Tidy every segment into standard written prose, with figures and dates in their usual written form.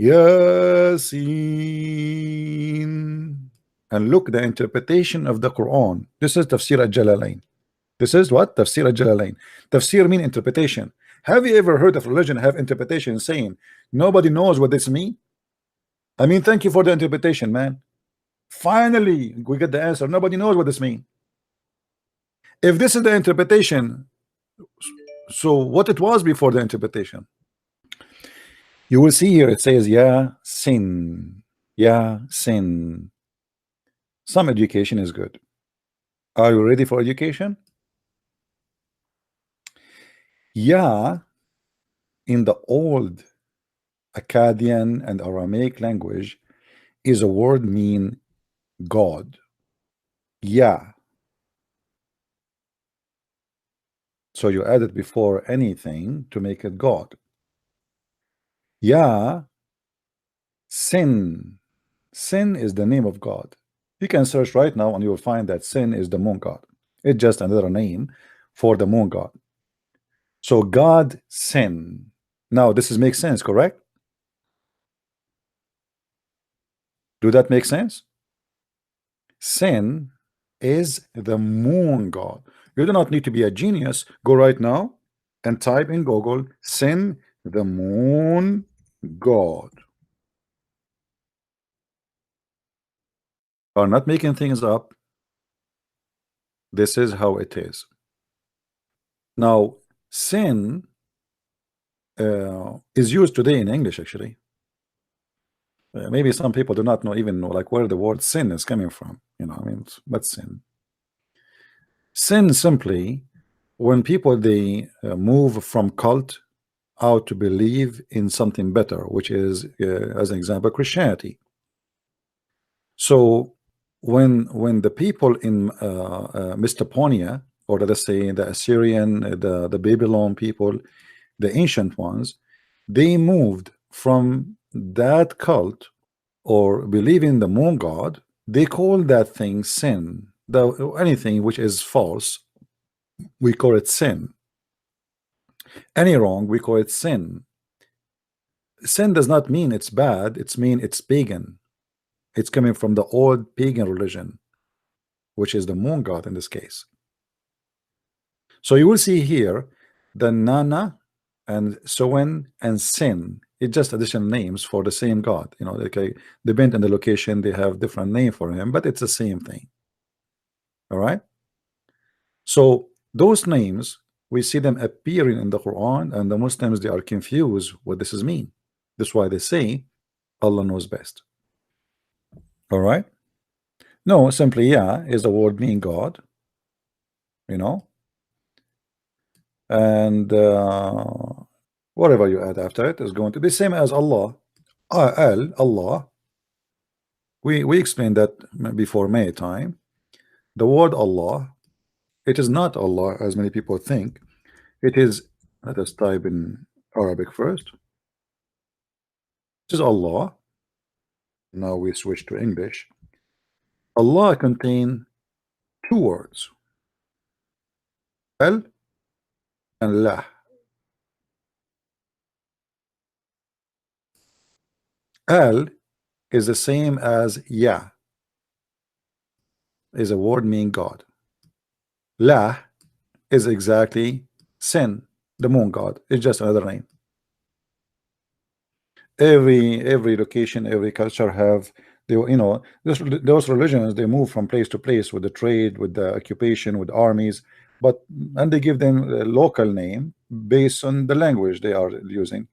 Yasin. And look, the interpretation of the Quran. This is Tafsir al-Jalalain. This is what? Tafsir al-Jalalain. Tafsir mean interpretation. Have you ever heard of religion have interpretation saying nobody knows what this means? I mean, thank you for the interpretation, man. Finally, we get the answer. Nobody knows what this means. If this is the interpretation, so what it was before the interpretation? You will see here it says Yasin. Yasin. Some education is good. Are you ready for education? Ya in the old Akkadian and Aramaic language is a word mean God. Ya. So you add it before anything to make it God. Ya. Sin. Sin is the name of God. You can search right now and you will find that Sin is the moon god. It's just another name for the moon god. So God Sin. Now this is makes sense, correct? Do that make sense? Sin is the moon god. You do not need to be a genius. Go right now and type in Google Sin the moon god. Are not making things up. This is how it is. Now, sin is used today in English, actually. Maybe some people do not even know like where the word sin is coming from. You know, I mean, what's sin? Sin simply when people they move from cult out to believe in something better, which is, as an example, Christianity. So when the people in Mesopotamia, or let us say the Assyrian, the Babylon people, the ancient ones, they moved from that cult or believing the moon god, they call that thing sin. Anything which is false, we call it sin. Any wrong, we call it sin. Sin does not mean it's bad, it's mean it's pagan. It's coming from the old pagan religion, which is the moon god in this case. So you will see here the Nana and Soen and Sin. It's just additional names for the same god. You know, okay, depending on the location, they have different name for him, but it's the same thing. All right. So those names, we see them appearing in the Quran, and the Muslims, they are confused what this is mean. That's why they say Allah knows best. All right. No, simply is the word mean God, you know, and whatever you add after it is going to be same as Allah. Allah. We explained that before many time. The word Allah, it is not Allah as many people think. It is, let us type in Arabic first. This is Allah. Now we switch to English. Allah contain two words, Al and La. Al is the same as Ya, is a word meaning God. La is exactly Sin, the moon god. It's just another name. Every location, every culture have, they, you know, those religions, they move from place to place with the trade, with the occupation, with armies, but and they give them a local name based on the language they are using.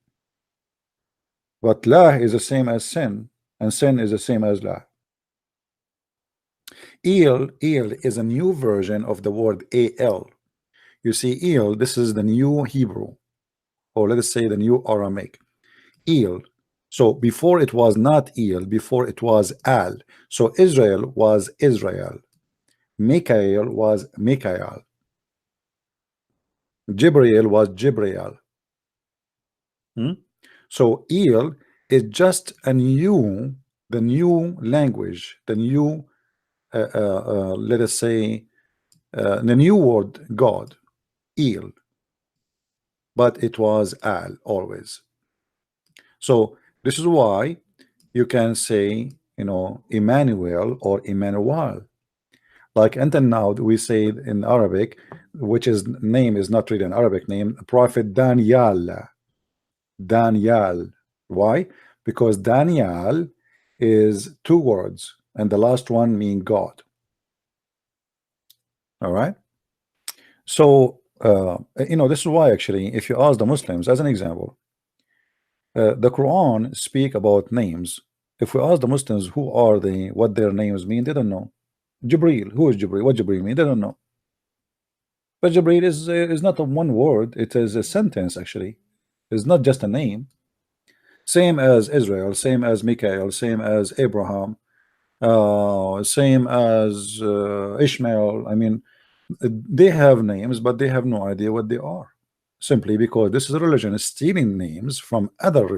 But La is the same as Sin, and Sin is the same as La. El is a new version of the word Al. You see, El, this is the new Hebrew, or let us say the new Aramaic. El. So before it was not El, before it was Al. So Israel was Israel. Mikael was Mikael. Jibreel was Jibreel. So El is just a new, the new language, the new, let us say, the new word God, El. But it was Al always. So This is why you can say, Emmanuel or Emmanuel. Like until now, we say in Arabic, which is name is not really an Arabic name, Prophet Daniel. Daniel. Why? Because Daniel is two words, and the last one mean God. All right. So this is why actually, if you ask the Muslims, as an example, the Quran speak about names. If we ask the Muslims who are they, what their names mean, they don't know. Jibreel, who is Jibreel? What Jibreel mean? They don't know. But Jibreel is not a one word; it is a sentence. Actually, it's not just a name. Same as Israel, same as Mikael, same as Abraham, same as Ishmael. I mean, they have names, but they have no idea what they are. Simply because this is a religion stealing names from other religions.